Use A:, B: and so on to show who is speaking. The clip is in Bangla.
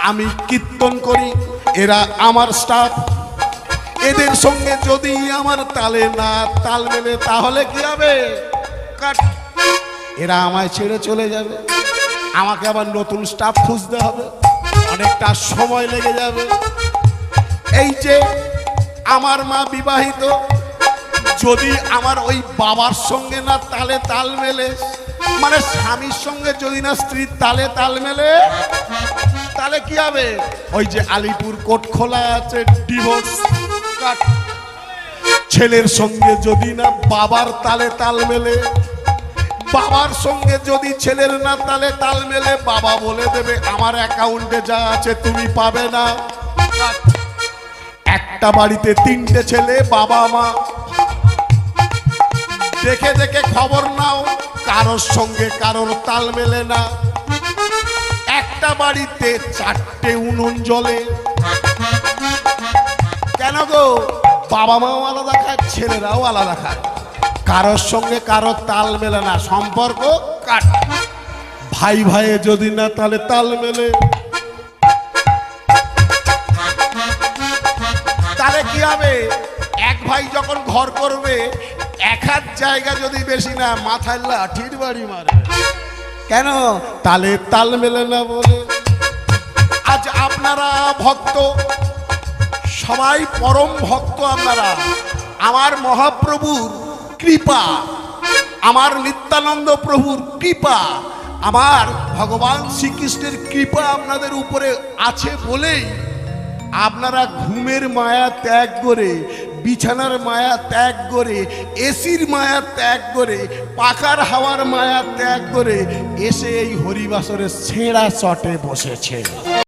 A: আমি কীর্তন করি, এরা আমার স্টাফ। এদের সঙ্গে যদি আমার তালে না তাল মেলে তাহলে কি হবে? কাট। এরা আমায় ছেড়ে চলে যাবে, আমাকে আবার নতুন স্টাফ খুঁজতে হবে, অনেকটা সময় লেগে যাবে। এই যে আমার মা বিবাহিত, যদি আমার ওই বাবার সঙ্গে না তালে তাল মেলে, মানে স্বামীর সঙ্গে যদি না স্ত্রীর তালে তাল মেলে, তাহলে কি হবে? ওই যে আলিপুর কোর্ট খোলা আছে, ডিভোর্স। ছেলের সঙ্গে যদি না বাবার তালে তাল মেলে, বাবার সঙ্গে যদি ছেলের না তালে তাল মেলে, বাবা বলে দেবে আমার অ্যাকাউন্টে যা আছে তুমি পাবে না। একটা বাড়িতে তিনটে ছেলে, বাবা মা, দেখে দেখে খবর নাও, কারোর সঙ্গে কারোর তাল মেলে না। একটা বাড়িতে চারটে উনুন জ্বলে। কেন গো? বাবা মাও আলাদা খায়, ছেলেরাও আলাদা খায়, কারোর সঙ্গে কারোর তাল মেলে না, সম্পর্ক কাট। ভাই ভাইয়ে যদি না তাহলে তাল মেলে, তাহলে কি হবে? এক ভাই যখন ঘর করবে, এক হাত জায়গা যদি বেশি না, মাথায় লাঠির বাড়ি মারে। কেন? তালে তাল মেলে না বলে। আজ আপনারা ভক্ত, সবাই পরম ভক্ত আপনারা। আমার মহাপ্রভুর কৃপা, আমার নিত্যানন্দ প্রভুর কৃপা, আমার ভগবান শ্রীকৃষ্ণের কৃপা আপনাদের উপরে আছে বলেই আপনারা ঘুমের মায়া ত্যাগ করে, বিছানার মায়া ত্যাগ করে, এসির মায়া ত্যাগ করে, পাখার হাওয়ার মায়া ত্যাগ করে এসে এই হরিবাসরের ছেঁড়া চটে বসেছে।